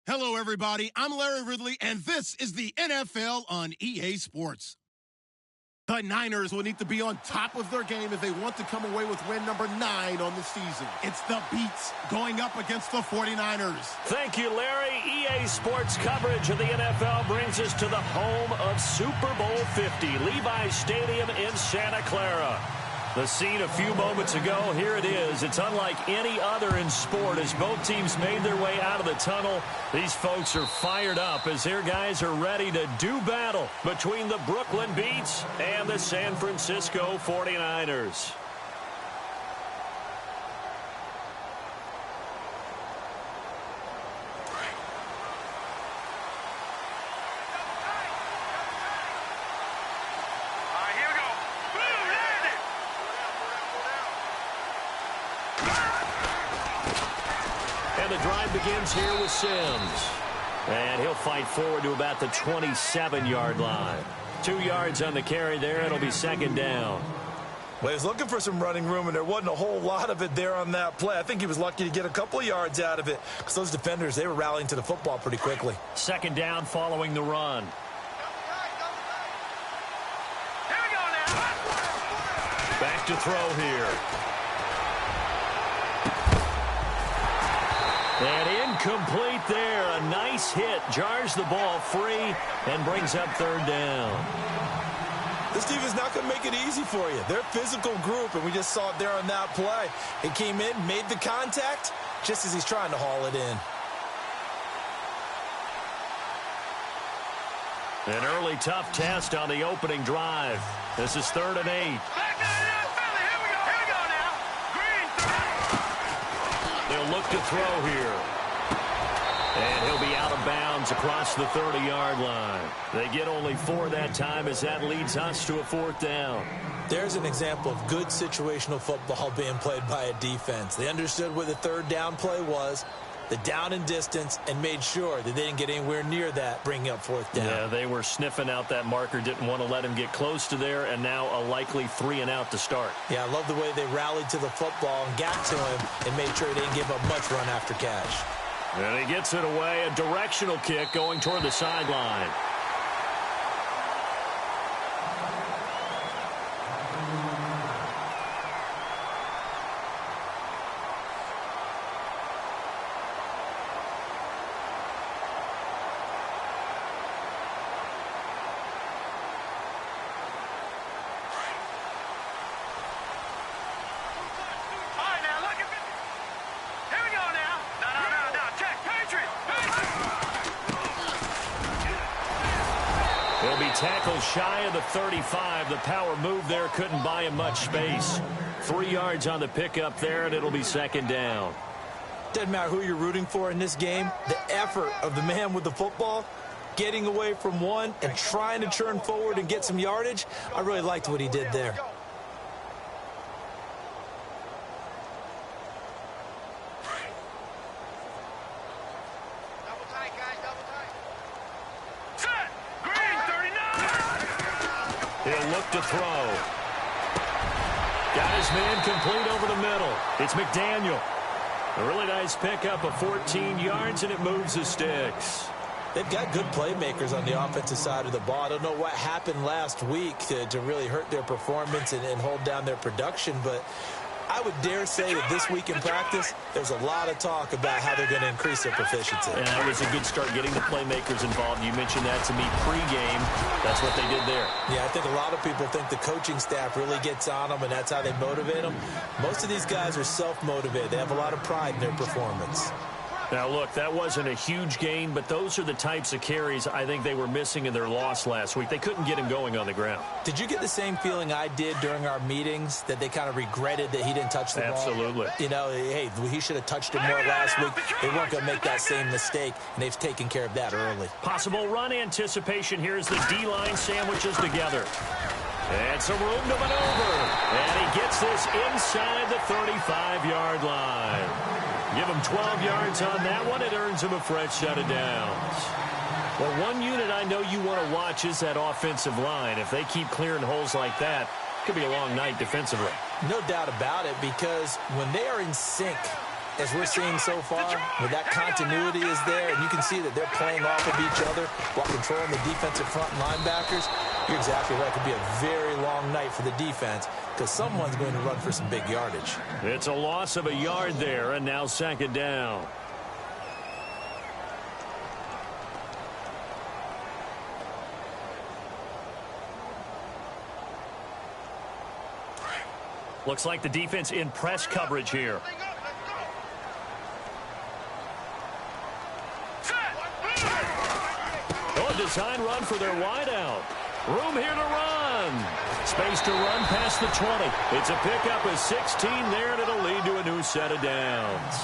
Hello, everybody. I'm Larry Ridley, and this is the NFL on EA Sports. The Niners will need to be on top of their game if they want to come away with win number 9 on the season. It's the Beats going up against the 49ers. Thank you, Larry. EA Sports coverage of the NFL brings us to the home of Super Bowl 50, Levi's Stadium in Santa Clara. The scene a few moments ago, here it is. It's unlike any other in sport as both teams made their way out of the tunnel. These folks are fired up as their guys are ready to do battle between the Brooklyn Beats and the San Francisco 49ers. And the drive begins here with Sims. And he'll fight forward to about the 27-yard line. 2 yards on the carry there. It'll be second down. Well, he was looking for some running room, and there wasn't a whole lot of it there on that play. I think he was lucky to get a couple of yards out of it because those defenders, they were rallying to the football pretty quickly. Second down following the run. Here we go now. Back to throw here. And incomplete there. A nice hit. Jars the ball free and brings up third down. This team is not going to make it easy for you. They're a physical group, and we just saw it there on that play. It came in, made the contact, just as he's trying to haul it in. An early tough test on the opening drive. This is 3rd and 8. They'll look to throw here. And he'll be out of bounds across the 30-yard line. They get only 4 that time as that leads us to a 4th down. There's an example of good situational football being played by a defense. They understood where the 3rd down play was, the down and distance, and made sure that they didn't get anywhere near that, bringing up 4th down. Yeah, they were sniffing out that marker, didn't want to let him get close to there, and now a likely 3 and out to start. Yeah, I love the way they rallied to the football and got to him and made sure he didn't give up much run after catch. And he gets it away, a directional kick going toward the sideline. He'll be tackled shy of the 35. The power move there couldn't buy him much space. 3 yards on the pickup there, and it'll be second down. Doesn't matter who you're rooting for in this game. The effort of the man with the football, getting away from one and trying to turn forward and get some yardage, I really liked what he did there. He'll look to throw. Got his man complete over the middle. It's McDaniel. A really nice pickup of 14 yards, and it moves the sticks. They've got good playmakers on the offensive side of the ball. I don't know what happened last week to really hurt their performance and hold down their production, but I would dare say that this week in practice, there's a lot of talk about how they're going to increase their proficiency. And that was a good start getting the playmakers involved. You mentioned that to me pregame. That's what they did there. Yeah, I think a lot of people think the coaching staff really gets on them, and that's how they motivate them. Most of these guys are self-motivated. They have a lot of pride in their performance. Now, look, that wasn't a huge gain, but those are the types of carries I think they were missing in their loss last week. They couldn't get him going on the ground. Did you get the same feeling I did during our meetings, that they kind of regretted that he didn't touch the ball? Absolutely. You know, hey, he should have touched it more last week. They weren't going to make that same mistake, and they've taken care of that early. Possible run anticipation here as the D-line sandwiches together. And some room to maneuver. And he gets this inside the 35-yard line. Give him 12 yards on that one. It earns him a fresh set of downs. Well, one unit I know you want to watch is that offensive line. If they keep clearing holes like that, it could be a long night defensively. No doubt about it, because when they are in sync, as we're seeing so far, where that continuity is there, and you can see that they're playing off of each other while controlling the defensive front linebackers, you're exactly right. It could be a very long night for the defense because someone's going to run for some big yardage. It's a loss of a yard there, and now second down. Looks like the defense in press coverage here. Oh, a design run for their wideout. Room here to run. Space to run past the 20. It's a pickup of 16 there, and it'll lead to a new set of downs.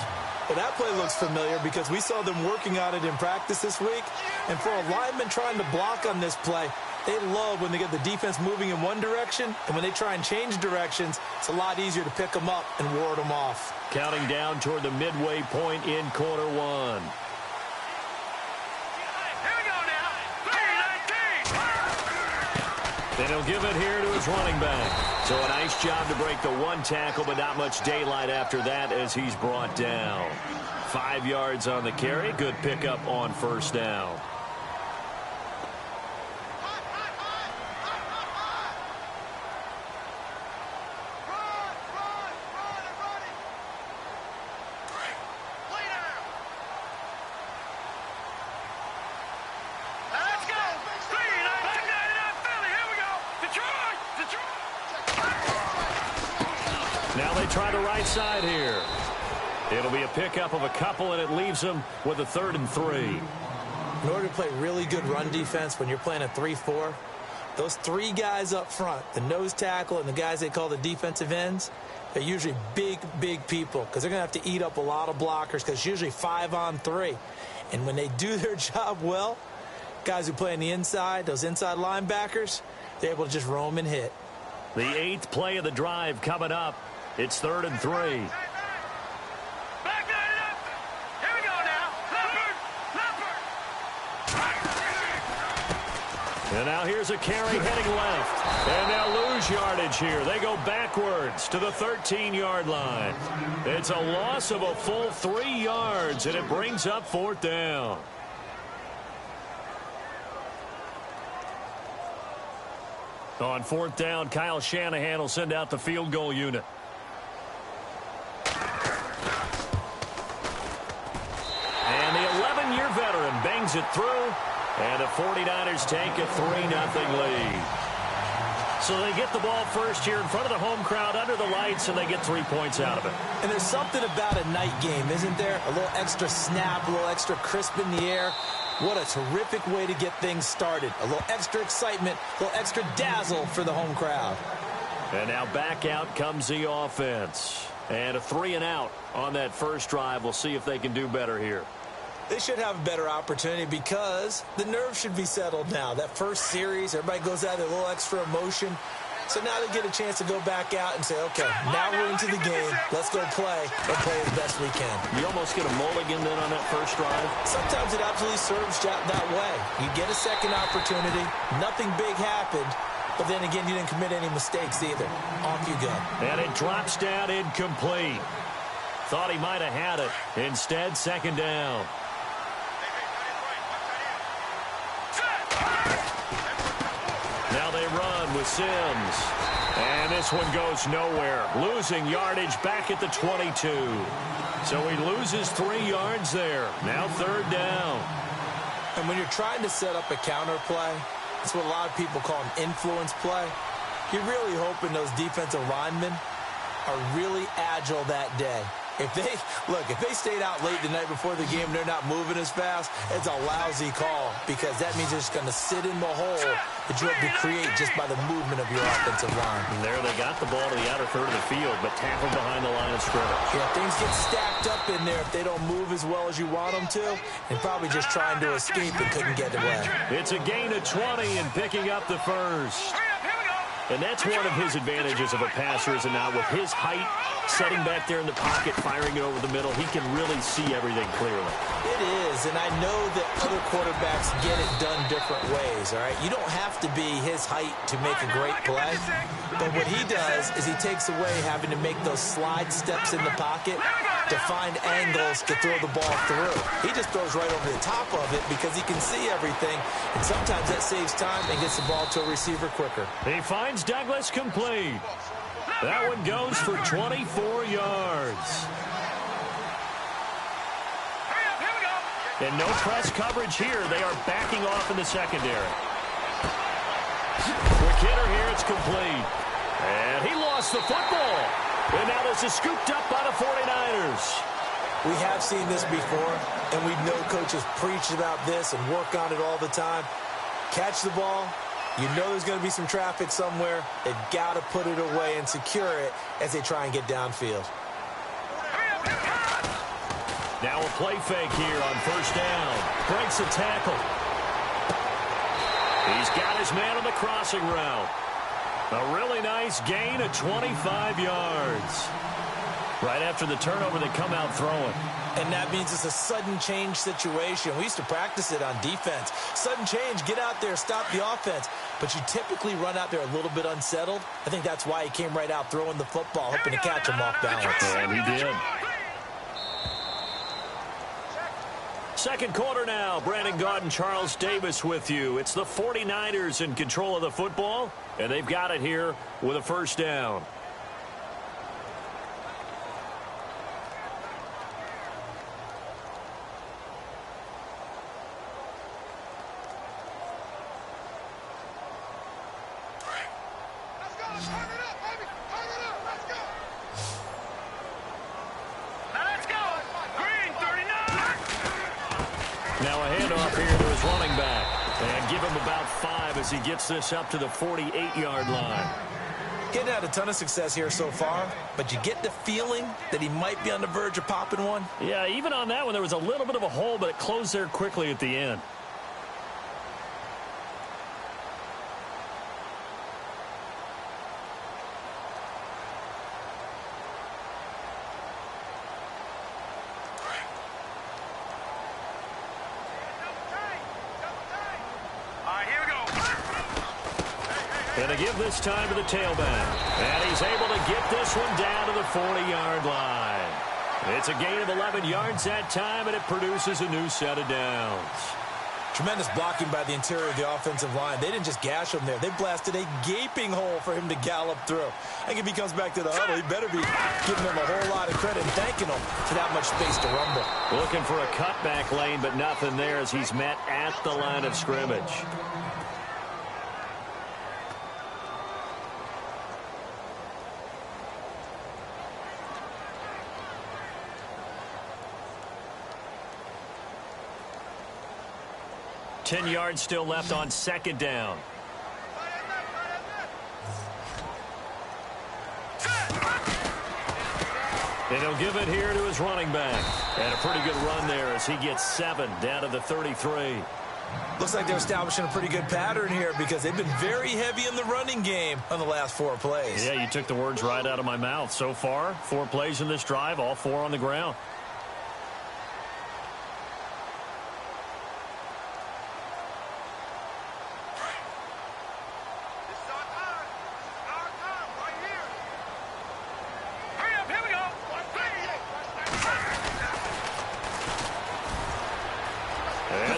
Well, that play looks familiar because we saw them working on it in practice this week. And for a lineman trying to block on this play, they love when they get the defense moving in one direction, and when they try and change directions, it's a lot easier to pick them up and ward them off. Counting down toward the midway point in quarter one. Here we go now. 3-19. Then he'll give it here to his running back. So a nice job to break the one tackle, but not much daylight after that as he's brought down. 5 yards on the carry. Good pickup on first down. Now they try the right side here. It'll be a pickup of a couple, and it leaves them with a 3rd and 3. In order to play really good run defense when you're playing a 3-4, those 3 guys up front, the nose tackle and the guys they call the defensive ends, they're usually big, big people because they're going to have to eat up a lot of blockers because it's usually 5 on 3. And when they do their job well, guys who play on the inside, those inside linebackers, they're able to just roam and hit. The 8th play of the drive coming up. It's 3rd and 3. Back that up. Here we go now. Leopard. And now here's a carry heading left. And they'll lose yardage here. They go backwards to the 13-yard line. It's a loss of a full 3 yards, and it brings up 4th down. On 4th down, Kyle Shanahan will send out the field goal unit. And the 11-year veteran bangs it through, and the 49ers take a 3-0 lead. So they get the ball first here in front of the home crowd under the lights, and they get 3 points out of it. And there's something about a night game, isn't there? A little extra snap, a little extra crisp in the air. What a terrific way to get things started. A little extra excitement, a little extra dazzle for the home crowd. And now back out comes the offense. And a 3-and-out on that first drive. We'll see if they can do better here. They should have a better opportunity because the nerves should be settled now. That first series, everybody goes out with a little extra emotion. So now they get a chance to go back out and say, okay, now we're into the game. Let's go play and play as best we can. You almost get a mulligan then on that first drive. Sometimes it absolutely serves that way. You get a second opportunity. Nothing big happened. But then again, you didn't commit any mistakes either. Off you go. And it drops down incomplete. Thought he might have had it. Instead, second down. Now they run with Sims. And this one goes nowhere. Losing yardage back at the 22. So he loses 3 yards there. Now 3rd down. And when you're trying to set up a counter play, that's what a lot of people call an influence play. You're really hoping those defensive linemen are really agile that day. If they stayed out late the night before the game, they're not moving as fast, it's a lousy call because that means they're just going to sit in the hole that you have to create just by the movement of your offensive line. And there they got the ball to the outer third of the field, but tackled behind the line of scrimmage. Yeah, things get stacked up in there if they don't move as well as you want them to, and probably just trying to escape and couldn't get away. It's a gain of 20 and picking up the first. And that's one of his advantages of a passer, is it not? With his height, setting back there in the pocket, firing it over the middle, he can really see everything clearly. It is, and I know that other quarterbacks get it done different ways, all right? You don't have to be his height to make a great play, but what he does is he takes away having to make those slide steps in the pocket to find angles to throw the ball through. He just throws right over the top of it because he can see everything, and sometimes that saves time and gets the ball to a receiver quicker. He finds Douglas complete. That one goes for 24 yards. And no press coverage here. They are backing off in the secondary. Quick hitter here. It's complete. And he lost the football. And now this is scooped up by the 49ers. We have seen this before, and we know coaches preach about this and work on it all the time. Catch the ball. You know there's going to be some traffic somewhere. They've got to put it away and secure it as they try and get downfield. Now a play fake here on first down. Breaks a tackle. He's got his man on the crossing route. A really nice gain of 25 yards. Right after the turnover, they come out throwing. And that means it's a sudden change situation. We used to practice it on defense. Sudden change, get out there, stop the offense. But you typically run out there a little bit unsettled. I think that's why he came right out throwing the football, hoping to catch him off balance. And he did. Second quarter now. Brandon Gaudin, Charles Davis with you. It's the 49ers in control of the football, and they've got it here with a first down. As he gets this up to the 48-yard line. Getting had a ton of success here so far, but you get the feeling that he might be on the verge of popping one. Yeah, even on that one, there was a little bit of a hole, but it closed there quickly at the end. And to give this time to the tailback. And he's able to get this one down to the 40-yard line. It's a gain of 11 yards that time, and it produces a new set of downs. Tremendous blocking by the interior of the offensive line. They didn't just gash him there. They blasted a gaping hole for him to gallop through. I think if he comes back to the huddle, he better be giving him a whole lot of credit and thanking him for that much space to rumble. Looking for a cutback lane, but nothing there as he's met at the line of scrimmage. Ten yards still left on second down. And he'll give it here to his running back. And a pretty good run there as he gets 7 down to the 33. Looks like they're establishing a pretty good pattern here because they've been very heavy in the running game on the last 4 plays. Yeah, you took the words right out of my mouth. So far, 4 plays in this drive, all 4 on the ground.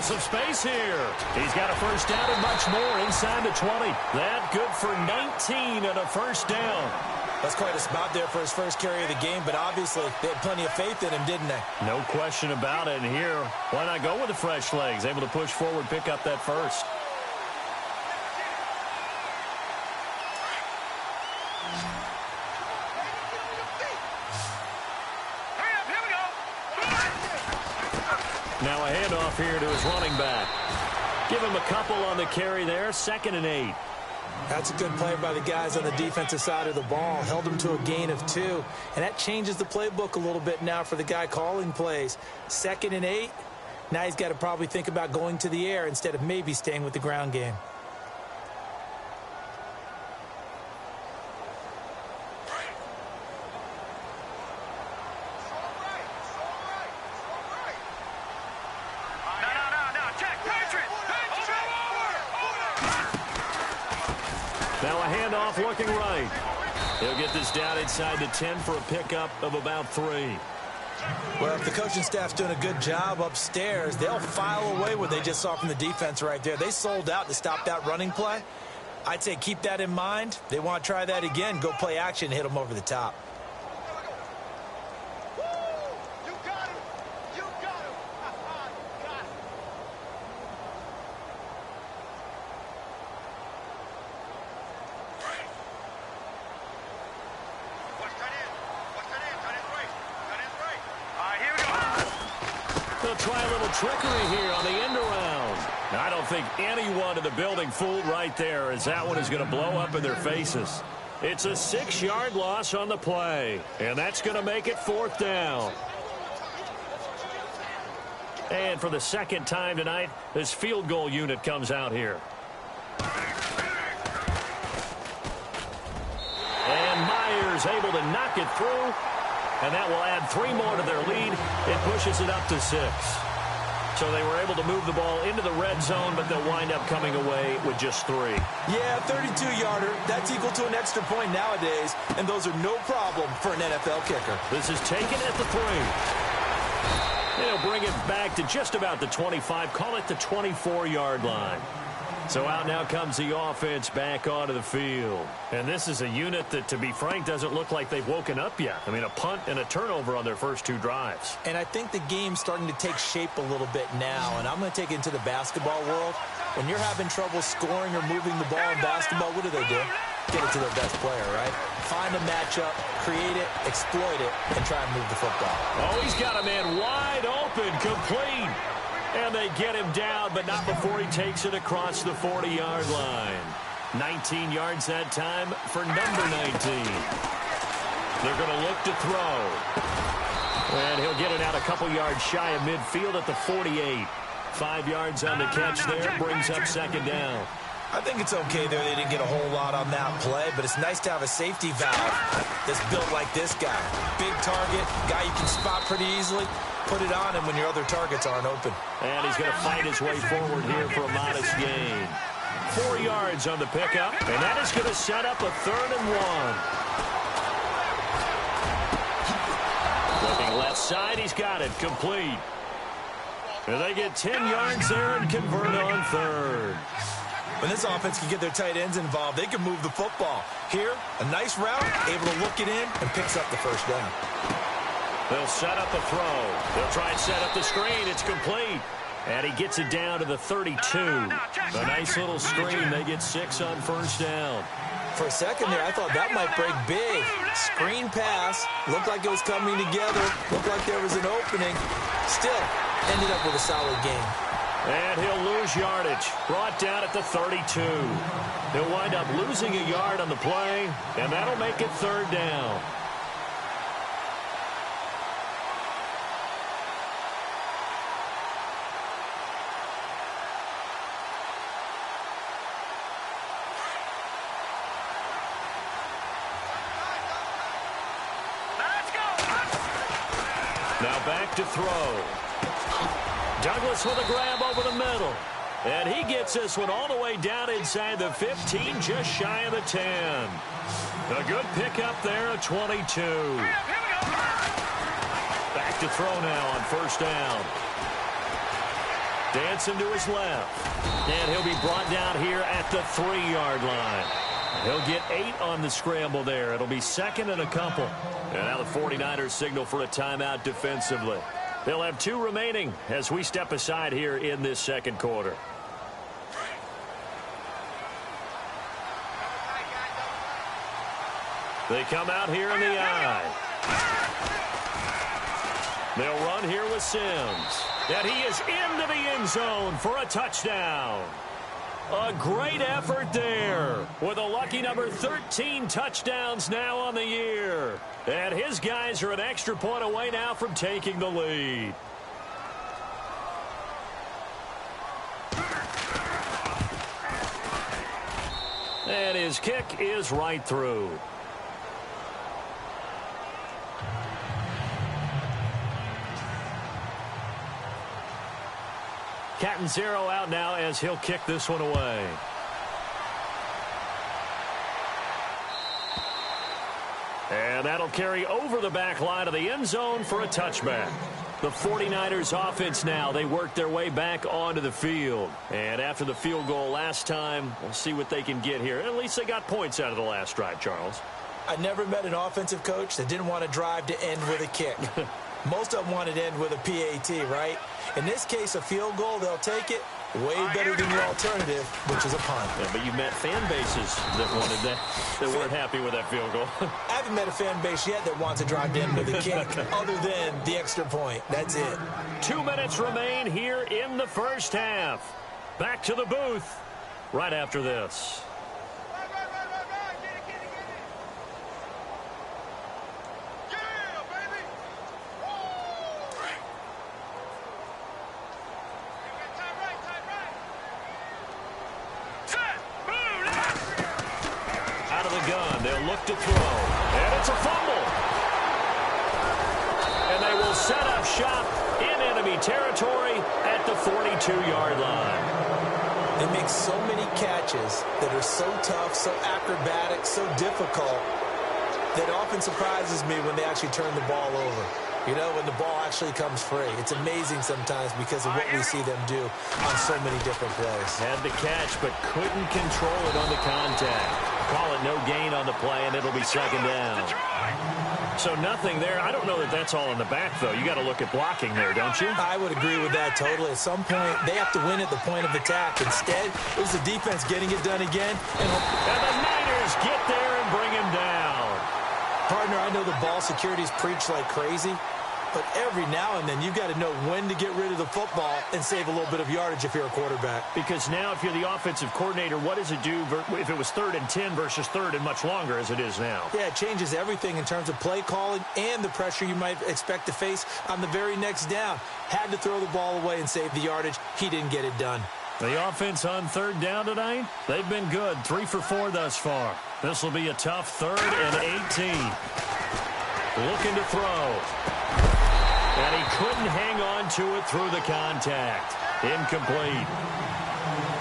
Some space here. He's got a first down and much more inside the 20. That good for 19 and a first down. That's quite a spot there for his first carry of the game, but obviously they had plenty of faith in him, didn't they? No question about it. And here, why not go with the fresh legs? Able to push forward, pick up that first. Now a handoff here to his running back. Give him a couple on the carry there. 2nd and 8. That's a good play by the guys on the defensive side of the ball. Held him to a gain of 2. And that changes the playbook a little bit now for the guy calling plays. 2nd and 8. Now he's got to probably think about going to the air instead of maybe staying with the ground game. Now a handoff looking right. He'll get this down inside the 10 for a pickup of about 3. Well, if the coaching staff's doing a good job upstairs, they'll file away what they just saw from the defense right there. They sold out to stop that running play. I'd say keep that in mind. They want to try that again. Go play action and hit them over the top. They'll try a little trickery here on the end around. I don't think anyone in the building fooled right there, as that one is going to blow up in their faces. It's a 6-yard loss on the play, and that's going to make it 4th down. And for the second time tonight, this field goal unit comes out here. And Myers able to knock it through. And that will add 3 more to their lead. It pushes it up to 6. So they were able to move the ball into the red zone, but they'll wind up coming away with just 3. Yeah, 32-yarder. That's equal to an extra point nowadays, and those are no problem for an NFL kicker. This is taken at the 3. They'll bring it back to just about the 25. Call it the 24-yard line. So out now comes the offense back onto the field. And this is a unit that, to be frank, doesn't look like they've woken up yet. I mean, a punt and a turnover on their first 2 drives. And I think the game's starting to take shape a little bit now. And I'm going to take it into the basketball world. When you're having trouble scoring or moving the ball in basketball, what do? Get it to their best player, right? Find a matchup, create it, exploit it, and try and move the football. Oh, he's got a man wide open, complete. And they get him down, but not before he takes it across the 40-yard line. 19 yards that time for number 19. They're going to look to throw. And he'll get it out a couple yards shy of midfield at the 48. 5 yards on the catch there, brings up 2nd down. I think it's okay there. They didn't get a whole lot on that play, but it's nice to have a safety valve that's built like this guy. Big target, guy you can spot pretty easily. Put it on him when your other targets aren't open. And he's going to fight his way forward here for a modest gain. 4 yards on the pickup, and that is going to set up a 3rd and 1. Looking left side, he's got it, complete. And they get 10 yards there and convert on 3rd. When this offense can get their tight ends involved, they can move the football. Here, a nice route, able to look it in, and picks up the 1st down. They'll set up a throw. They'll try and set up the screen. It's complete. And he gets it down to the 32. A nice little screen. They get 6 on 1st down. For a second there, I thought that might break big. Screen pass. Looked like it was coming together. Looked like there was an opening. Still, ended up with a solid game. And he'll lose yardage. Brought down at the 32. He'll wind up losing a yard on the play, and that'll make it 3rd down. Now back to throw. Douglas with a grab over the middle. And he gets this one all the way down inside the 15, just shy of the 10. A good pickup there at 22. Back to throw now on 1st down. Dancing to his left. And he'll be brought down here at the 3-yard line. He'll get 8 on the scramble there. It'll be 2nd and a couple. And now the 49ers signal for a timeout defensively. They'll have 2 remaining as we step aside here in this 2nd quarter. They come out here in the eye. They'll run here with Sims. And he is into the end zone for a touchdown. A great effort there with a lucky number 13 touchdowns now on the year. And his guys are an extra point away now from taking the lead. And his kick is right through. Cat and 0 out now as he'll kick this one away. And And that'll carry over the back line of the end zone for a touchback. The 49ers offense now, they work their way back onto the field. And after the field goal last time, we'll see what they can get here. At least they got points out of the last drive, Charles. I never met an offensive coach that didn't want to drive to end with a kick. Most of them wanted to end with a PAT, right? In this case, a field goal, they'll take it. Way better than the alternative, which is a punt. Yeah, but you met fan bases that wanted that, that weren't happy with that field goal. I haven't met a fan base yet that wants to drive to end with a kick other than the extra point. That's it. 2 minutes remain here in the first half. Back to the booth right after this. Look to throw, and it's a fumble. And they will set up shop in enemy territory at the 42-yard line. They make so many catches that are so tough, so acrobatic, so difficult, that often surprises me when they actually turn the ball over. You know, when the ball actually comes free. It's amazing sometimes because of what we see them do on so many different plays. Had the catch, but couldn't control it on the contact. Call it no gain on the play, and it'll be second down. So nothing there. I don't know that that's all in the back, though. You got to look at blocking there, don't you? I would agree with that totally. At some point, they have to win at the point of attack. Instead, it was the defense getting it done again. And the Niners get there and bring him down. Partner, I know the ball security is preached like crazy, but every now and then you've got to know when to get rid of the football and save a little bit of yardage if you're a quarterback. Because now if you're the offensive coordinator, what does it do if it was 3rd and 10 versus 3rd and much longer as it is now? Yeah, it changes everything in terms of play calling and the pressure you might expect to face on the very next down. Had to throw the ball away and save the yardage. He didn't get it done. The offense on 3rd down tonight, they've been good. 3 for 4 thus far. This will be a tough 3rd and 18. Looking to throw. And he couldn't hang on to it through the contact. Incomplete.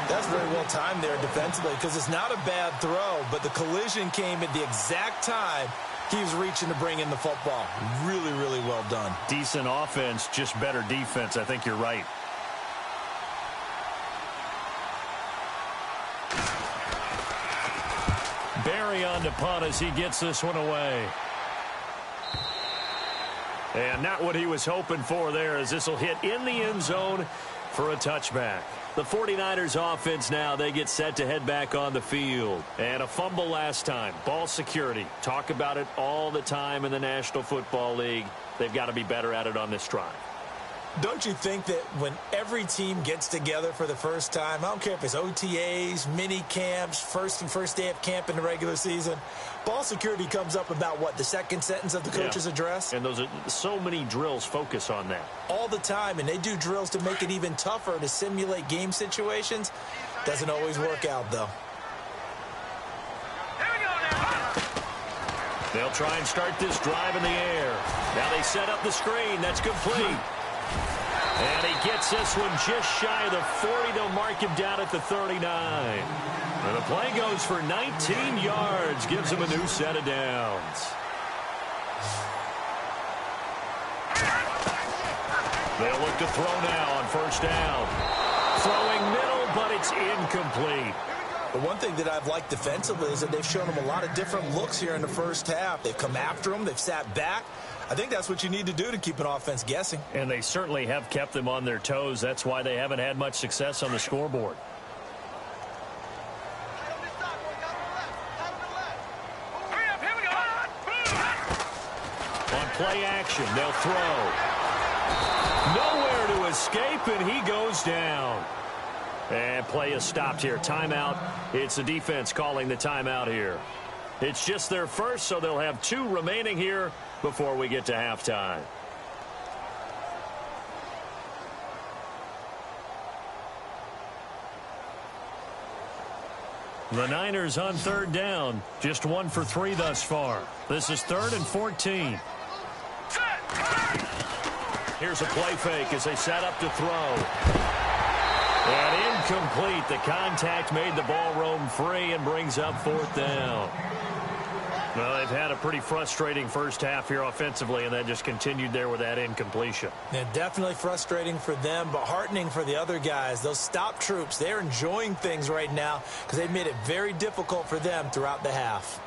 That's very well timed there defensively because it's not a bad throw, but the collision came at the exact time he was reaching to bring in the football. Really, really well done. Decent offense, just better defense. I think you're right. Barry on to punt as he gets this one away. And not what he was hoping for there, as this will hit in the end zone for a touchback. The 49ers offense now, they get set to head back on the field. And a fumble last time. Ball security. Talk about it all the time in the National Football League. They've got to be better at it on this drive. Don't you think that when every team gets together for the first time, I don't care if it's OTAs, mini camps, first day of camp in the regular season, ball security comes up about what, the second sentence of the coach's address? And those are so many drills focus on that. All the time, and they do drills to make it even tougher to simulate game situations. Doesn't always work out, though. They'll try and start this drive in the air. Now they set up the screen. That's complete. And he gets this one just shy of the 40. They'll mark him down at the 39. And the play goes for 19 yards. Gives him a new set of downs. They'll look to throw now on first down. Throwing middle, but it's incomplete. The one thing that I've liked defensively is that they've shown them a lot of different looks here in the first half. They've come after them. They've sat back. I think that's what you need to do to keep an offense guessing. And they certainly have kept them on their toes. That's why they haven't had much success on the scoreboard. On play action, they'll throw. Nowhere to escape, and he goes down. And play is stopped here. Timeout. It's the defense calling the timeout here. It's just their first, so they'll have 2 remaining here before we get to halftime. The Niners on 3rd down. Just 1 for 3 thus far. This is 3rd and 14. Here's a play fake as they set up to throw. And incomplete. The contact made the ball roam free and brings up 4th down. Well, they've had a pretty frustrating first half here offensively, and that just continued there with that incompletion. Yeah, definitely frustrating for them, but heartening for the other guys. Those stop troops, they're enjoying things right now because they've made it very difficult for them throughout the half.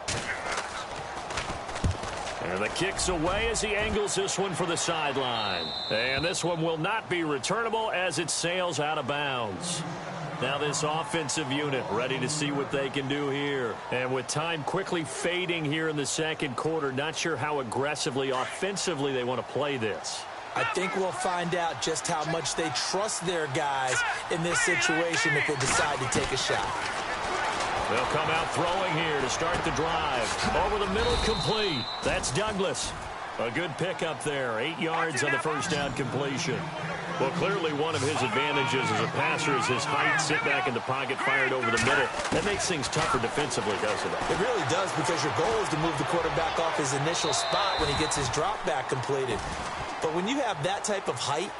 And the kick's away as he angles this one for the sideline. And this one will not be returnable as it sails out of bounds. Now this offensive unit ready to see what they can do here. And with time quickly fading here in the second quarter, not sure how aggressively, offensively they want to play this. I think we'll find out just how much they trust their guys in this situation if they decide to take a shot. They'll come out throwing here to start the drive. Over the middle, complete. That's Douglas. A good pickup there. 8 yards on the first down completion. Well, clearly one of his advantages as a passer is his height. Sit back in the pocket, fired over the middle. That makes things tougher defensively, doesn't it? It really does, because your goal is to move the quarterback off his initial spot when he gets his drop back completed. But when you have that type of height,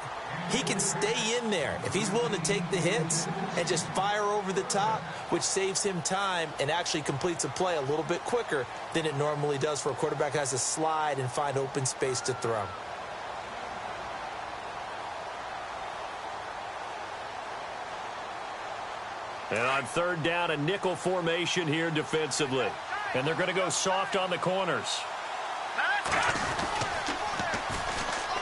he can stay in there if he's willing to take the hits and just fire over the top, which saves him time and actually completes a play a little bit quicker than it normally does for a quarterback who has to slide and find open space to throw. And on third down, a nickel formation here defensively. And they're going to go soft on the corners.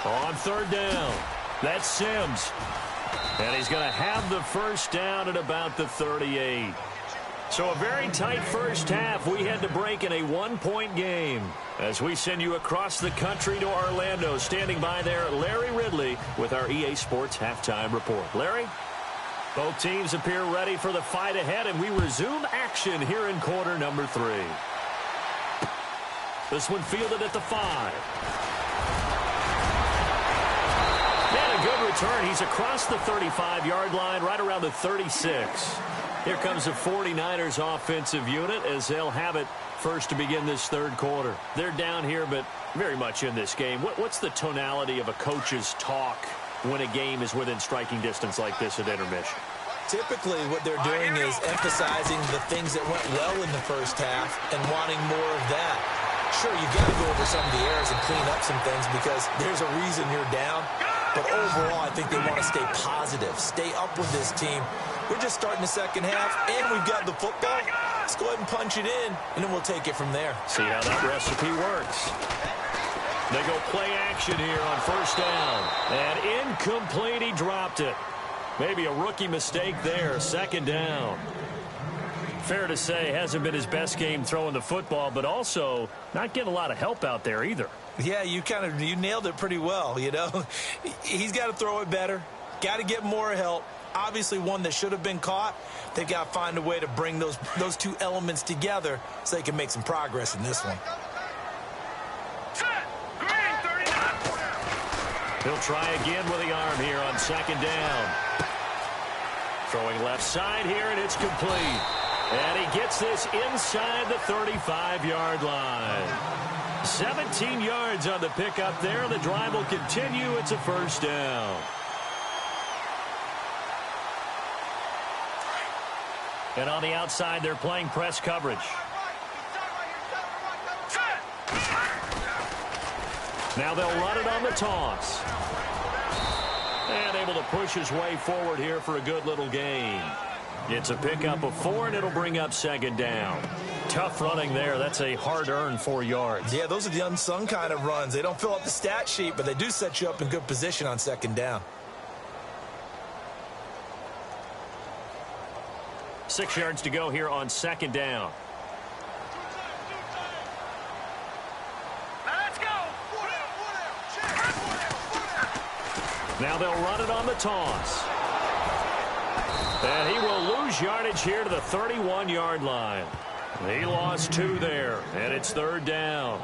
On third down, that's Sims. And he's going to have the first down at about the 38. So a very tight first half. We had to break in a one-point game. As we send you across the country to Orlando, standing by there, Larry Ridley with our EA Sports Halftime Report. Larry? Both teams appear ready for the fight ahead, and we resume action here in quarter number 3. This one fielded at the 5. And a good return. He's across the 35-yard line, right around the 36. Here comes the 49ers offensive unit as they'll have it first to begin this third quarter. They're down here, but very much in this game. What's the tonality of a coach's talk when a game is within striking distance like this at intermission? Typically, what they're doing is emphasizing the things that went well in the first half and wanting more of that. Sure, you've got to go over some of the errors and clean up some things because there's a reason you're down. But overall, I think they want to stay positive, stay up with this team. We're just starting the second half, and we've got the football. Let's go ahead and punch it in, and then we'll take it from there. See how that recipe works. They go play action here on first down. And incomplete, he dropped it. Maybe a rookie mistake there, second down. Fair to say, hasn't been his best game throwing the football, but also not getting a lot of help out there either. Yeah, you nailed it pretty well, you know. He's got to throw it better, got to get more help. Obviously one that should have been caught. They've got to find a way to bring those two elements together so they can make some progress in this one. He'll try again with the arm here on second down. Throwing left side here, and it's complete. And he gets this inside the 35-yard line. 17 yards on the pickup there. The drive will continue. It's a first down. And on the outside, they're playing press coverage. Now they'll run it on the toss. And able to push his way forward here for a good little gain. It's a pickup of 4, and it'll bring up second down. Tough running there. That's a hard-earned 4 yards. Yeah, those are the unsung kind of runs. They don't fill up the stat sheet, but they do set you up in good position on second down. 6 yards to go here on second down. Now they'll run it on the toss. And he will lose yardage here to the 31-yard line. He lost 2 there, and it's third down.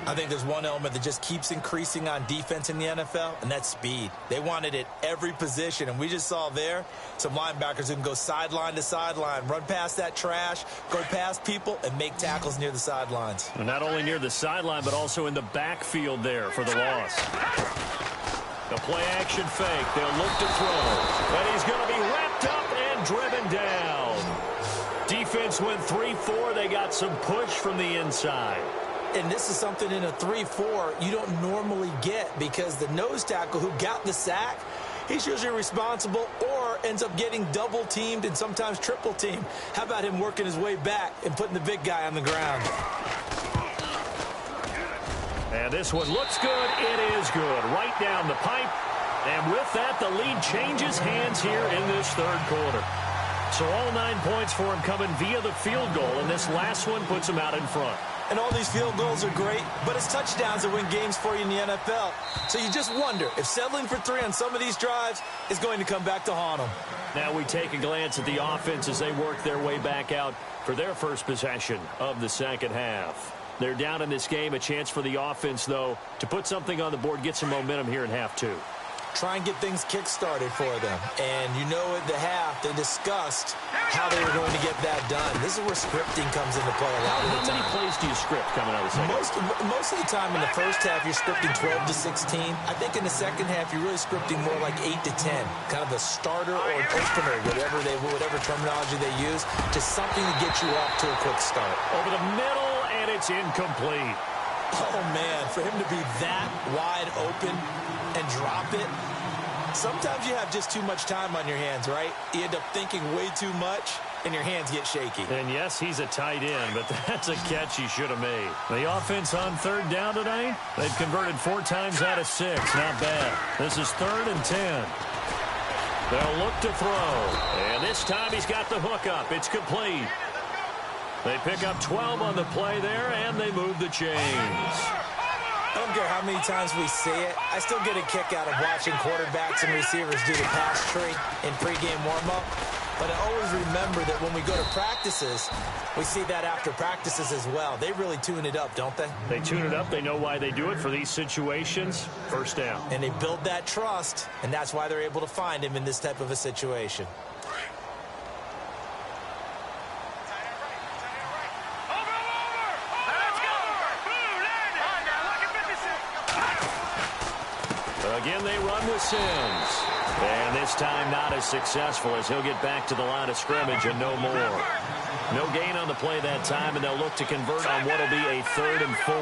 I think there's one element that just keeps increasing on defense in the NFL, and that's speed. They want it at every position, and we just saw there some linebackers who can go sideline to sideline, run past that trash, go past people, and make tackles near the sidelines. And not only near the sideline, but also in the backfield there for the loss. The play-action fake. They'll look to throw. And he's going to be wrapped up and driven down. defense went 3-4. They got some push from the inside. And this is something in a 3-4 you don't normally get because the nose tackle who got the sack, he's usually responsible or ends up getting double-teamed and sometimes triple-teamed. How about him working his way back and putting the big guy on the ground? And this one looks good. It is good. Right down the pipe. And with that, the lead changes hands here in this third quarter. So all 9 points for him coming via the field goal, and this last one puts him out in front. And all these field goals are great, but it's touchdowns that win games for you in the NFL. So you just wonder if settling for 3 on some of these drives is going to come back to haunt them. Now we take a glance at the offense as they work their way back out for their first possession of the second half. They're down in this game. A chance for the offense, though, to put something on the board, get some momentum here in half 2. Try and get things kick-started for them. And you know at the half, they discussed how they were going to get that done. This is where scripting comes into play a lot of the time. How many plays do you script coming out of the second? Most of the time in the first half, you're scripting 12 to 16. I think in the second half, you're really scripting more like 8 to 10. Kind of a starter or an opener, whatever terminology they use, just something to get you off to a quick start. Over the middle, and it's incomplete. Oh, man, for him to be that wide open and drop it, sometimes you have just too much time on your hands, right? You end up thinking way too much, and your hands get shaky. And yes, he's a tight end, but that's a catch he should have made. The offense on third down today, they've converted 4 times out of 6. Not bad. This is 3rd and 10. They'll look to throw, and this time he's got the hook up. It's complete. They pick up 12 on the play there, and they move the chains. I don't care how many times we see it. I still get a kick out of watching quarterbacks and receivers do the pass tree in pregame warm-up. But I always remember that when we go to practices, we see that after practices as well. They really tune it up, don't they? They tune it up. They know why they do it for these situations. First down. And they build that trust, and that's why they're able to find him in this type of a situation. Again, they run with Sims. And this time not as successful as he'll get back to the line of scrimmage and no more. No gain on the play that time, and they'll look to convert on what will be a 3rd and 4.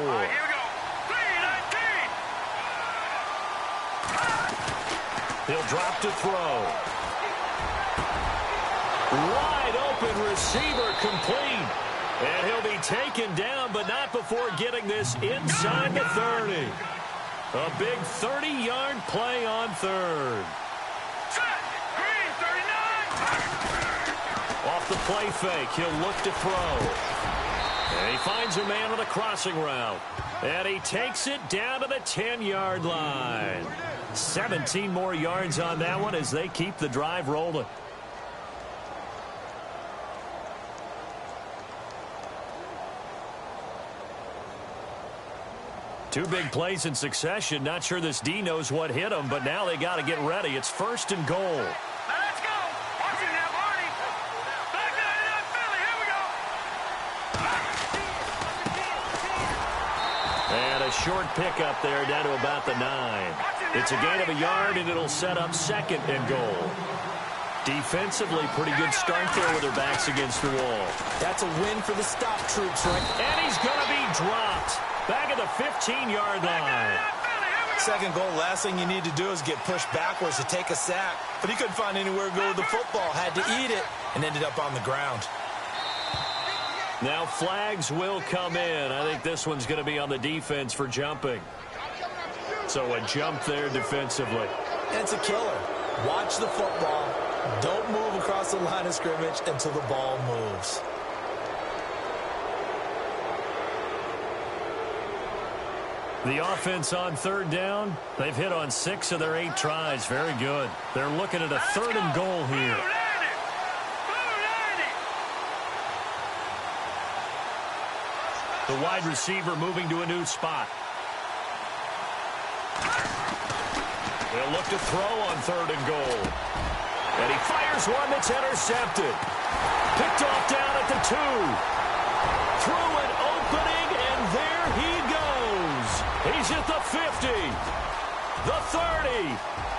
He'll drop to throw. Wide open receiver complete. And he'll be taken down, but not before getting this inside the 30. A big 30-yard play on 3rd. Green, 39. Off the play fake, he'll look to throw. And he finds a man on a crossing route. And he takes it down to the 10-yard line. 17 more yards on that one as they keep the drive rolling. Two big plays in succession. Not sure this D knows what hit him, but now they got to get ready. It's 1st and goal. Now let's go. Watch it now, Barney. Back to Philly. Here we go. And a short pickup there down to about the 9. It's a gain of a yard, and it'll set up 2nd and goal. Defensively, pretty good start there with their backs against the wall. That's a win for the stop troops, right? And he's going to be dropped. Back at the 15-yard line. 2nd goal, last thing you need to do is get pushed backwards to take a sack. But he couldn't find anywhere to go with the football. Had to eat it and ended up on the ground. Now flags will come in. I think this one's going to be on the defense for jumping. So a jump there defensively. And it's a killer. Watch the football. Don't move across the line of scrimmage until the ball moves. The offense on 3rd down, they've hit on 6 of their 8 tries. Very good. They're looking at a 3rd and goal here. The wide receiver moving to a new spot. They'll look to throw on 3rd and goal. And he fires one that's intercepted. Picked off down at the 2. Through an opening, and there he goes. He's at the 50, the 30,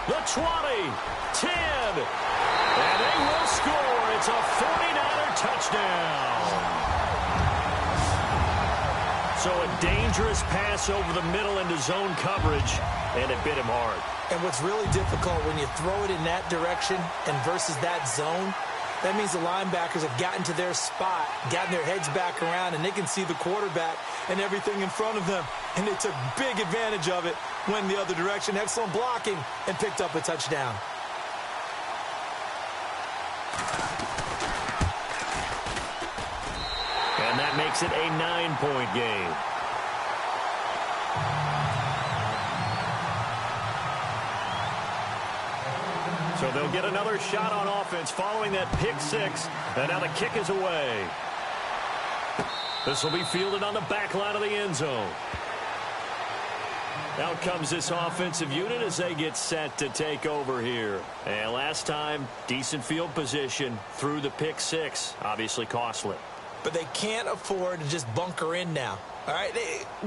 the 20, 10, And they will score. It's a 49er touchdown. So a dangerous pass over the middle into zone coverage, and it bit him hard. And what's really difficult when you throw it in that direction and versus that zone, that means the linebackers have gotten to their spot, gotten their heads back around, and they can see the quarterback and everything in front of them. And they took big advantage of it, went the other direction, excellent blocking, and picked up a touchdown. And that makes it a 9-point game. So they'll get another shot on offense following that pick six. And now the kick is away. This will be fielded on the back line of the end zone. Out comes this offensive unit as they get set to take over here. And last time, decent field position through the pick six. Obviously costly. But they can't afford to just bunker in now. All right,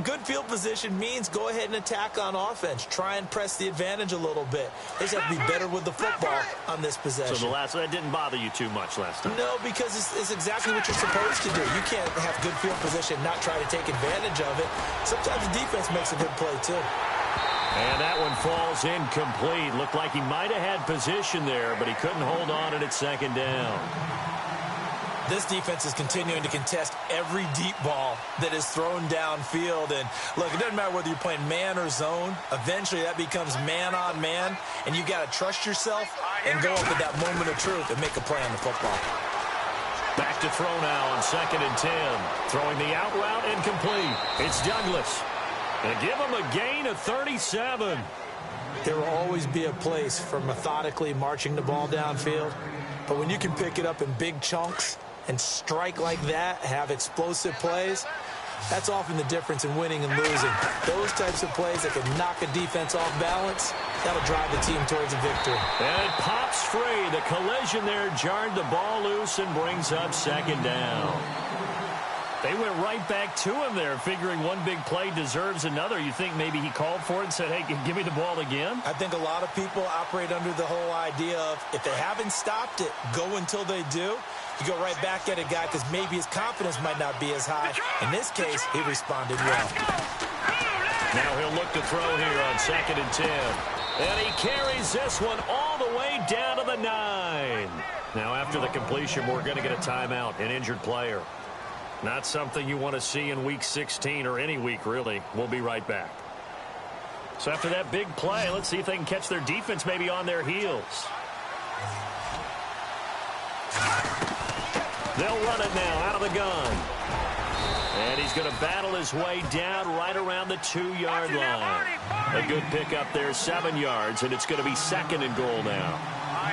good field position means go ahead and attack on offense. Try and press the advantage a little bit. They just have to be better with the football on this possession. So that didn't bother you too much last time? No, because it's exactly what you're supposed to do. You can't have good field position, not try to take advantage of it. Sometimes the defense makes a good play, too. And that one falls incomplete. Looked like he might have had position there, but he couldn't hold on at second down. This defense is continuing to contest every deep ball that is thrown downfield. And, look, it doesn't matter whether you're playing man or zone. Eventually, that becomes man-on-man, and you got to trust yourself and go up at that moment of truth and make a play on the football. Back to throw now on 2nd and 10. Throwing the out route incomplete. It's Douglas. And give him a gain of 37. There will always be a place for methodically marching the ball downfield. But when you can pick it up in big chunks and strike like that, have explosive plays, that's often the difference in winning and losing. Those types of plays that can knock a defense off balance, that'll drive the team towards a victory. And it pops free. The collision there jarred the ball loose and brings up 2nd down. They went right back to him there, figuring one big play deserves another. You think maybe he called for it and said, hey, give me the ball again? I think a lot of people operate under the whole idea of if they haven't stopped it, go until they do. You go right back at a guy because maybe his confidence might not be as high. In this case, he responded well. Now he'll look to throw here on 2nd and 10. And he carries this one all the way down to the 9. Now after the completion, we're going to get a timeout, an injured player. Not something you want to see in Week 16 or any week, really. We'll be right back. So after that big play, let's see if they can catch their defense maybe on their heels. They'll run it now out of the gun. And he's going to battle his way down right around the 2-yard line. A good pickup there, 7 yards, and it's going to be 2nd and goal now.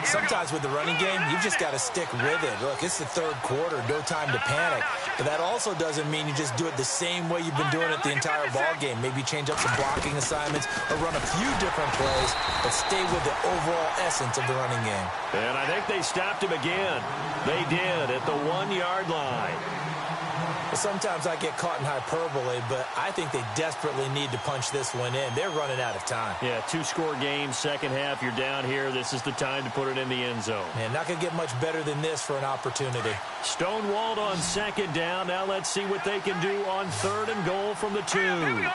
Sometimes with the running game, you've just got to stick with it. Look, it's the 3rd quarter, no time to panic. But that also doesn't mean you just do it the same way you've been doing it the entire ball game. Maybe change up some blocking assignments or run a few different plays, but stay with the overall essence of the running game. And I think they stopped him again. They did at the 1-yard line. Sometimes I get caught in hyperbole, but I think they desperately need to punch this one in. They're running out of time. Yeah, 2-score game, second half. You're down here. This is the time to put it in the end zone. Man, not going to get much better than this for an opportunity. Stonewalled on 2nd down. Now let's see what they can do on 3rd and goal from the 2. Here we go. 3-19.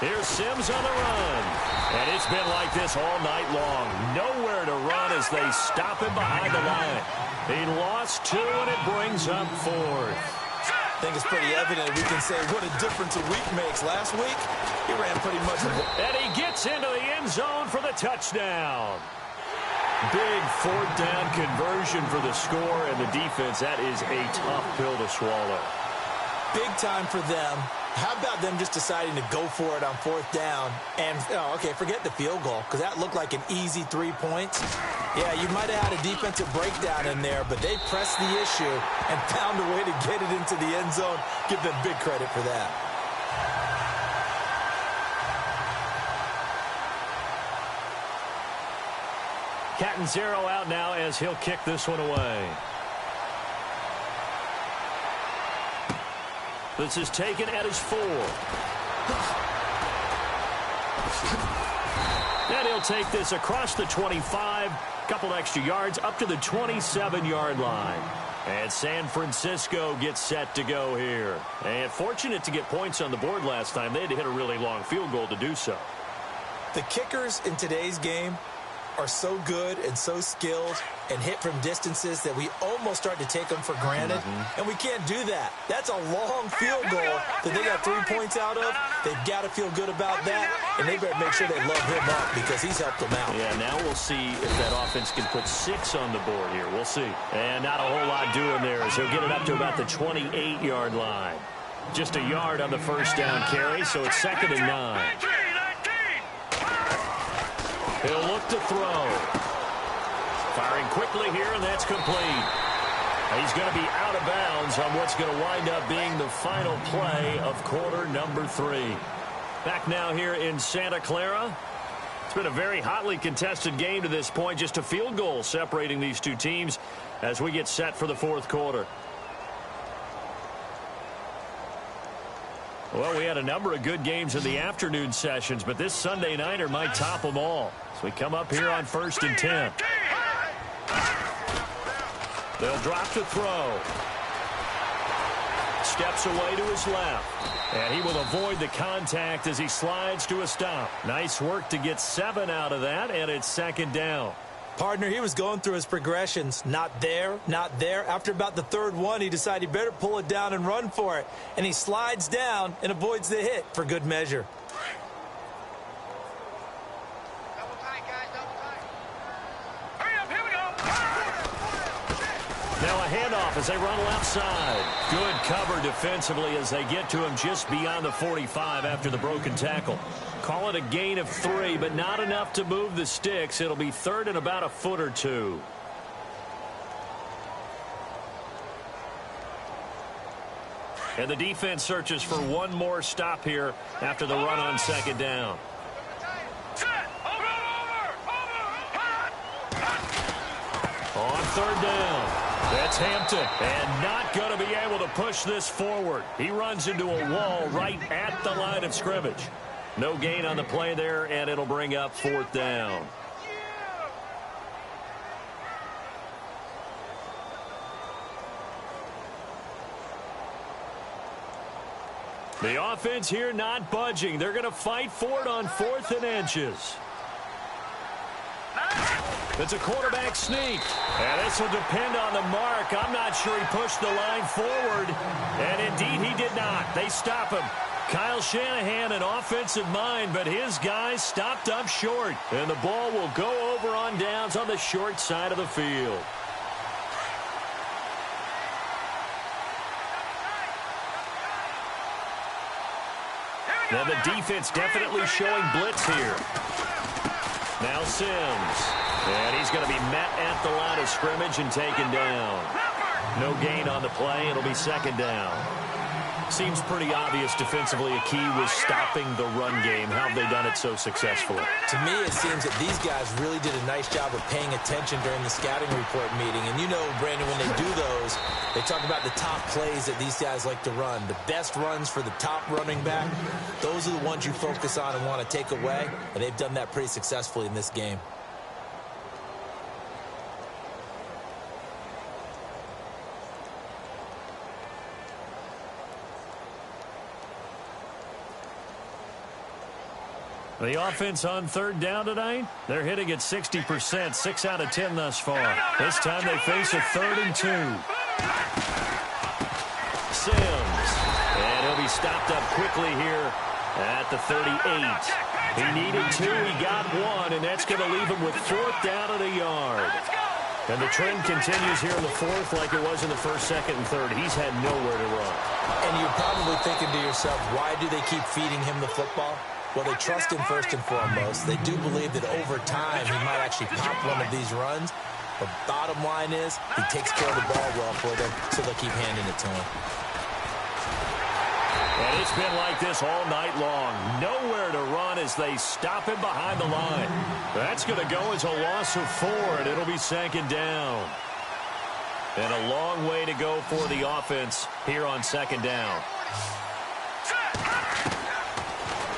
Here's Sims on the run. And it's been like this all night long. Nowhere to run as they stop him behind the line. He lost 2, and it brings up 4th. I think it's pretty evident we can say what a difference a week makes. Last week, he ran pretty much. And he gets into the end zone for the touchdown. Big 4th down conversion for the score, and the defense, that is a tough pill to swallow. Big time for them. How about them just deciding to go for it on 4th down? And, okay, forget the field goal, because that looked like an easy 3 points. Yeah, you might have had a defensive breakdown in there, but they pressed the issue and found a way to get it into the end zone. Give them big credit for that. Catanzaro out now as he'll kick this one away. This is taken at his 4. And he'll take this across the 25, couple extra yards up to the 27-yard line. And San Francisco gets set to go here. And fortunate to get points on the board last time. They had to hit a really long field goal to do so. The kickers in today's game are so good and so skilled and hit from distances that we almost start to take them for granted. And we can't do that. That's a long field goal that they got 3 points out of. They've got to feel good about that, and they better make sure they love him up because he's helped them out. Yeah, now we'll see if that offense can put 6 on the board here. We'll see. And not a whole lot doing there as he'll get it up to about the 28-yard line. Just a yard on the first down carry, so it's 2nd and 9. He'll look to throw. Firing quickly here, and that's complete. He's going to be out of bounds on what's going to wind up being the final play of quarter number 3. Back now here in Santa Clara. It's been a very hotly contested game to this point. Just a field goal separating these two teams as we get set for the 4th quarter. Well, we had a number of good games in the afternoon sessions, but this Sunday nighter might top them all. So we come up here on 1st and 10. They'll drop to throw. Steps away to his left. And he will avoid the contact as he slides to a stop. Nice work to get 7 out of that, and it's 2nd down. Partner, he was going through his progressions. Not there, not there. After about the 3rd one, he decided he better pull it down and run for it. And he slides down and avoids the hit for good measure. Double tight, guys, double tight. Hurry up, here we go. Now a handoff as they run left side. Good cover defensively as they get to him just beyond the 45 after the broken tackle. Call it a gain of 3, but not enough to move the sticks. It'll be 3rd and about a foot or 2. And the defense searches for one more stop here after the run on 2nd down. On 3rd down. That's Hampton, and not going to be able to push this forward. He runs into a wall right at the line of scrimmage. No gain on the play there, and it'll bring up 4th down. The offense here not budging. They're going to fight for it on 4th and inches. It's a quarterback sneak. And this will depend on the mark. I'm not sure he pushed the line forward. And indeed, he did not. They stop him. Kyle Shanahan, an offensive mind, but his guys stopped up short. And the ball will go over on downs on the short side of the field. Now the defense definitely showing blitz here. Now Sims. And he's going to be met at the line of scrimmage and taken down. No gain on the play. It'll be 2nd down. Seems pretty obvious defensively a key was stopping the run game. How have they done it so successfully? To me, it seems that these guys really did a nice job of paying attention during the scouting report meeting. And you know, Brandon, when they do those, they talk about the top plays that these guys like to run. The best runs for the top running back, those are the ones you focus on and want to take away. And they've done that pretty successfully in this game. The offense on 3rd down tonight, they're hitting at 60%, 6 out of 10 thus far. This time they face a 3rd and 2. Sims, and he'll be stopped up quickly here at the 38. He needed 2, he got 1, and that's going to leave him with 4th down and a yard. And the trend continues here in the 4th like it was in the 1st, 2nd, and 3rd. He's had nowhere to run. And you're probably thinking to yourself, why do they keep feeding him the football? Well, they trust him first and foremost. They do believe that over time he might actually pop one of these runs. But bottom line is he takes care of the ball well for them, so they'll keep handing it to him. And it's been like this all night long. Nowhere to run as they stop him behind the line. That's going to go as a loss of 4, and it'll be 2nd down. And a long way to go for the offense here on second down.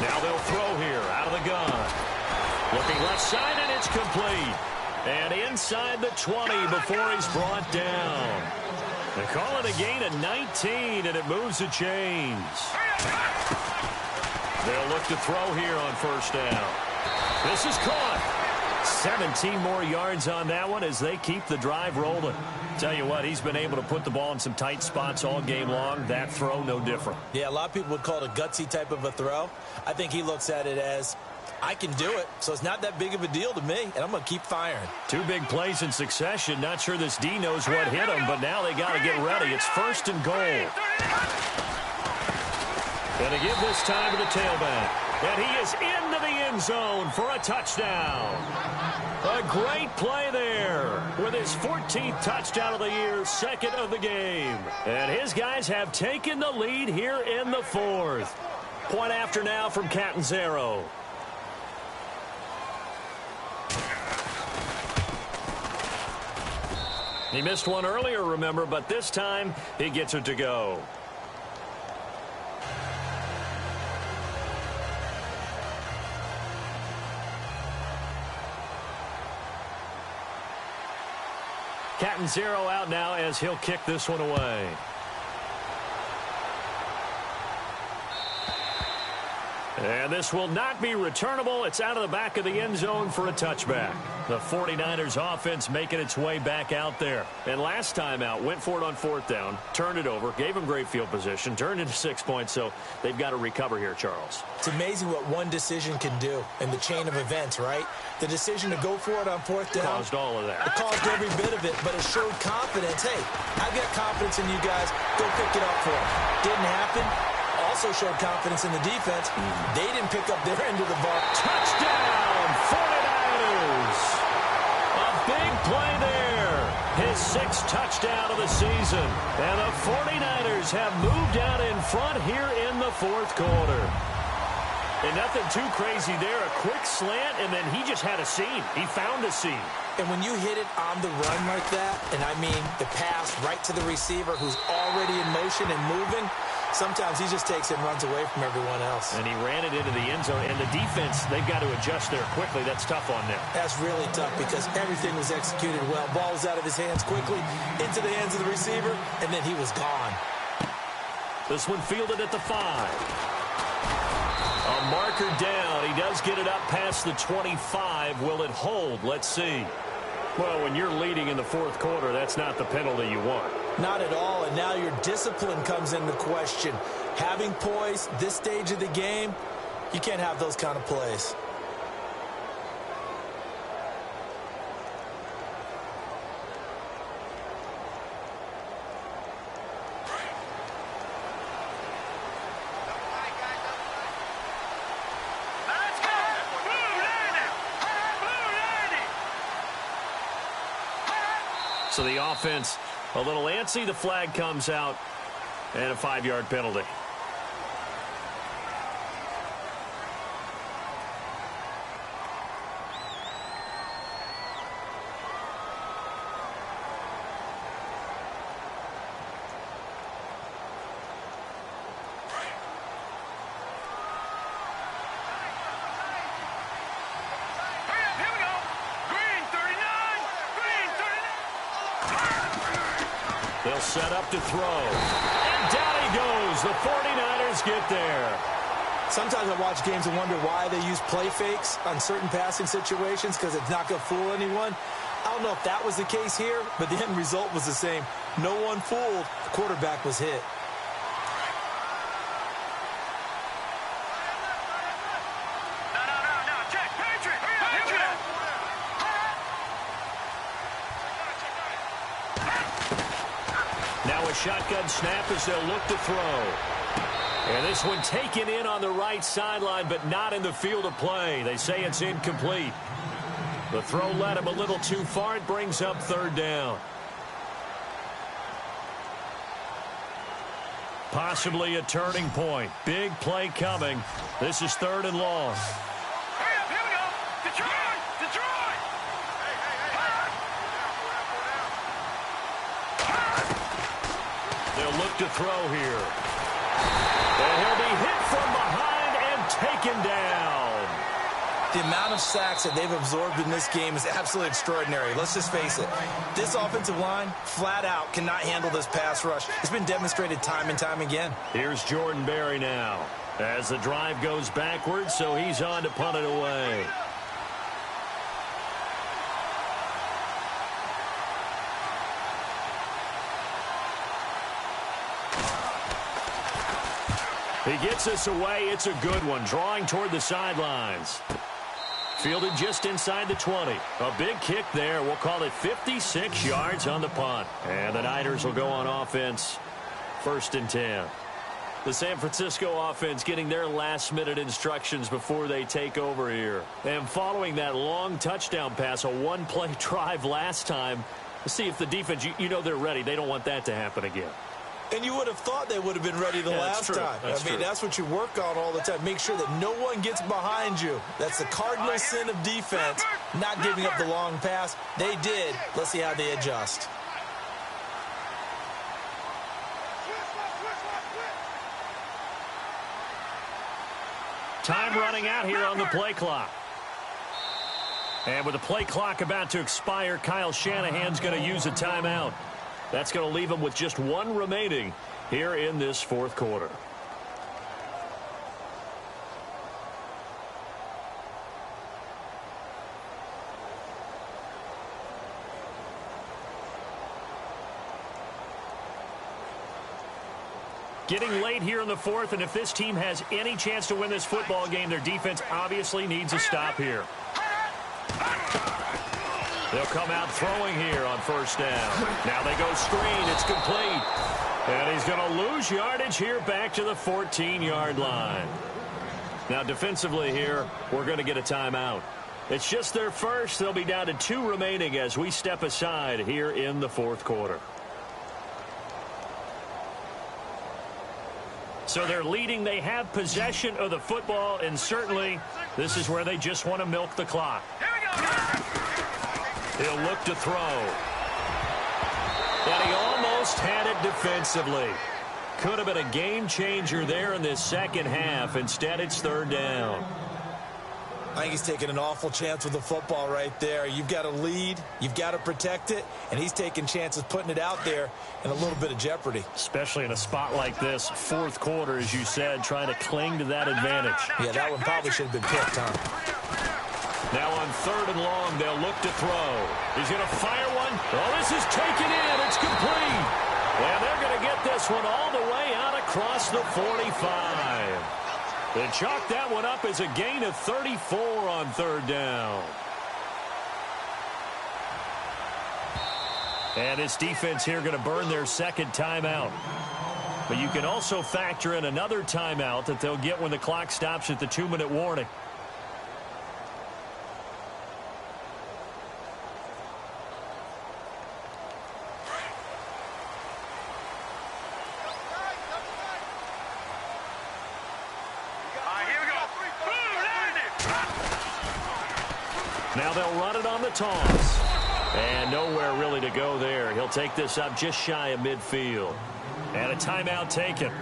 Now they'll throw here out of the gun. Looking left side, and it's complete. And inside the 20 before he's brought down. They call it a gain of 19, and it moves the chains. They'll look to throw here on first down. This is caught. 17 more yards on that one as they keep the drive rolling. Tell you what, he's been able to put the ball in some tight spots all game long. That throw, no different. Yeah, a lot of people would call it a gutsy type of a throw. I think he looks at it as, I can do it, so it's not that big of a deal to me, and I'm going to keep firing. Two big plays in succession. Not sure this D knows what hit him, but now they got to get ready. It's first and goal. Going to give this time to the tailback. And he is into the end zone for a touchdown. A great play there with his 14th touchdown of the year, second of the game. And his guys have taken the lead here in the fourth. Point after now from Catanzaro. He missed one earlier, remember, but this time he gets it to go. Catanzaro out now as he'll kick this one away. And this will not be returnable. It's out of the back of the end zone for a touchback. The 49ers offense making its way back out there. And last time out, went for it on fourth down, turned it over, gave them great field position, turned into 6 points, so they've got to recover here, Charles. It's amazing what one decision can do in the chain of events, right? The decision to go for it on fourth down. Caused all of that. It caused every bit of it, but it showed confidence. Hey, I've got confidence in you guys. Go pick it up for them. Didn't happen. Also showed confidence in the defense. They didn't pick up their end of the ball. Touchdown, 49ers. A big play there. His sixth touchdown of the season. And the 49ers have moved out in front here in the fourth quarter. And nothing too crazy there. A quick slant, and then he just had a seam. He found a seam. And when you hit it on the run like that, and I mean the pass right to the receiver who's already in motion and moving, sometimes he just takes it and runs away from everyone else. And he ran it into the end zone. And the defense, they've got to adjust there quickly. That's tough on them. That's really tough because everything was executed well. Ball was out of his hands quickly, into the hands of the receiver, and then he was gone. This one fielded at the 5. A marker down. He does get it up past the 25. Will it hold? Let's see. Well, when you're leading in the fourth quarter, that's not the penalty you want. Not at all, and now your discipline comes into question. Having poise, this stage of the game, you can't have those kind of plays. So the offense a little antsy. The flag comes out and a 5-yard penalty. They'll set up to throw. And down he goes. The 49ers get there. Sometimes I watch games and wonder why they use play fakes on certain passing situations because it's not going to fool anyone. I don't know if that was the case here, but the end result was the same. No one fooled. The quarterback was hit. Shotgun snap as they'll look to throw. And this one taken in on the right sideline, but not in the field of play. They say it's incomplete. The throw led him a little too far. It brings up third down. Possibly a turning point. Big play coming. This is third and long. They'll look to throw here. And he'll be hit from behind and taken down. The amount of sacks that they've absorbed in this game is absolutely extraordinary. Let's just face it. This offensive line, flat out, cannot handle this pass rush. It's been demonstrated time and time again. Here's Jordan Berry now. As the drive goes backwards, so he's on to punt it away. He gets this away. It's a good one, drawing toward the sidelines. Fielded just inside the 20. A big kick there. We'll call it 56 yards on the punt. And the Niners will go on offense. 1st and 10. The San Francisco offense getting their last-minute instructions before they take over here. And following that long touchdown pass, a one-play drive last time, let's see if the defense, you know they're ready. They don't want that to happen again. And you would have thought they would have been ready the last time. That's what you work on all the time. Make sure that no one gets behind you. That's the cardinal sin of defense, not giving up the long pass. They did. Let's see how they adjust. Time running out here on the play clock. And with the play clock about to expire, Kyle Shanahan's going to use a timeout. That's going to leave him with just one remaining here in this 4th quarter. Getting late here in the 4th, and if this team has any chance to win this football game, their defense obviously needs a stop here. They'll come out throwing here on 1st down. Now they go screen. It's complete. And he's going to lose yardage here back to the 14-yard line. Now defensively here, we're going to get a timeout. It's just their first. They'll be down to 2 remaining as we step aside here in the 4th quarter. So they're leading. They have possession of the football, and certainly this is where they just want to milk the clock. Here we go. He'll look to throw. And he almost had it defensively. Could have been a game changer there in this second half. Instead, it's 3rd down. I think he's taking an awful chance with the football right there. You've got to lead. You've got to protect it. And he's taking chances putting it out there in a little bit of jeopardy. Especially in a spot like this, 4th quarter, as you said, trying to cling to that advantage. Yeah, that one probably should have been picked, huh? Now on 3rd and long, they'll look to throw. He's going to fire one. Oh, this is taken in. It's complete. And they're going to get this one all the way out across the 45. They chalk that one up as a gain of 34 on 3rd down. And this defense here going to burn their 2nd timeout. But you can also factor in another timeout that they'll get when the clock stops at the 2-minute warning. Now they'll run it on the toss. And nowhere really to go there. He'll take this up just shy of midfield. And a timeout taken.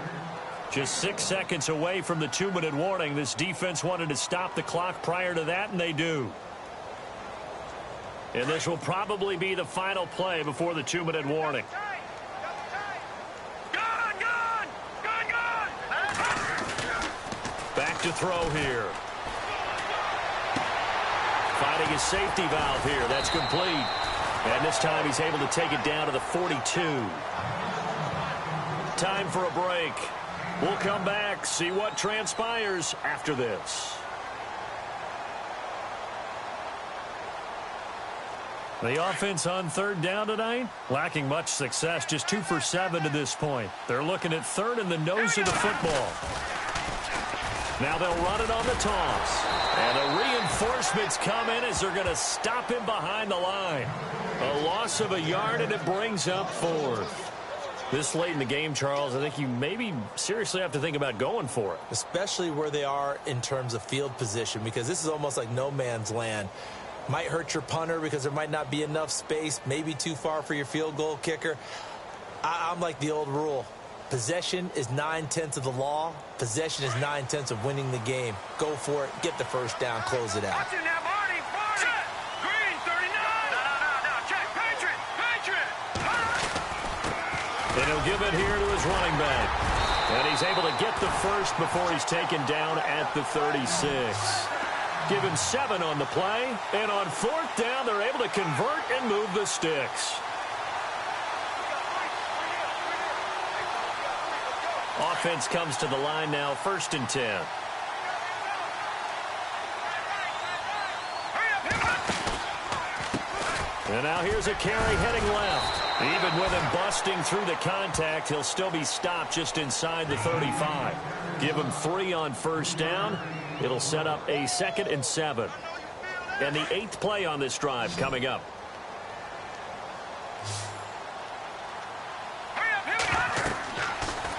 Just 6 seconds away from the 2-minute warning. This defense wanted to stop the clock prior to that, and they do. And this will probably be the final play before the 2-minute warning. Back to throw here. Finding his safety valve here. That's complete. And this time he's able to take it down to the 42. Time for a break. We'll come back, see what transpires after this. The offense on 3rd down tonight, lacking much success, just 2 for 7 to this point. They're looking at 3rd in the nose of the football. Now they'll run it on the toss. And the reinforcements come in as they're going to stop him behind the line. A loss of a yard, and it brings up 4th. This late in the game, Charles, I think you maybe seriously have to think about going for it. Especially where they are in terms of field position, because this is almost like no man's land. Might hurt your punter because there might not be enough space, maybe too far for your field goal kicker. I'm like the old rule. Possession is 9/10 of the law. Possession is 9/10 of winning the game. Go for it. Get the first down. Close it out. Watching that, Marty. Check. Green, 39. No. Check. Patriot. And he'll give it here to his running back. And he's able to get the first before he's taken down at the 36. Give him 7 on the play. And on 4th down, they're able to convert and move the sticks. Offense comes to the line now, 1st and 10. And now here's a carry heading left. Even with him busting through the contact, he'll still be stopped just inside the 35. Give him 3 on 1st down. It'll set up a 2nd and 7. And the 8th play on this drive coming up.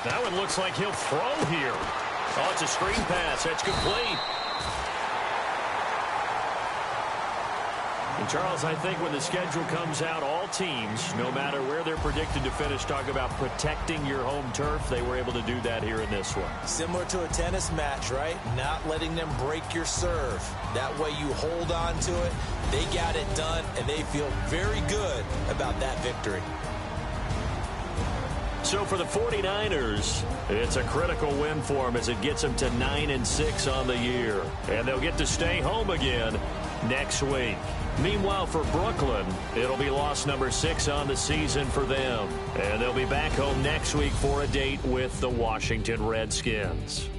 That one looks like he'll throw here. Oh, it's a screen pass. That's complete. And Charles, I think when the schedule comes out, all teams, no matter where they're predicted to finish, talk about protecting your home turf. They were able to do that here in this one. Similar to a tennis match, right? Not letting them break your serve. That way you hold on to it. They got it done, and they feel very good about that victory. So for the 49ers, it's a critical win for them as it gets them to 9-6 on the year. And they'll get to stay home again next week. Meanwhile, for Brooklyn, it'll be loss number 6 on the season for them. And they'll be back home next week for a date with the Washington Redskins.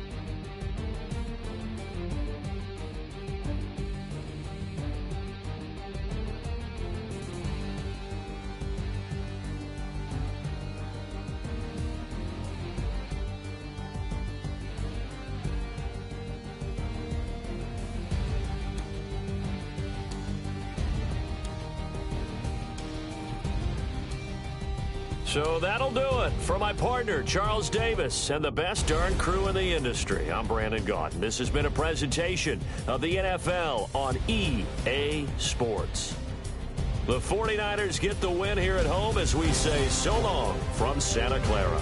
So that'll do it. For my partner, Charles Davis, and the best darn crew in the industry, I'm Brandon Gaudin. This has been a presentation of the NFL on EA Sports. The 49ers get the win here at home as we say so long from Santa Clara.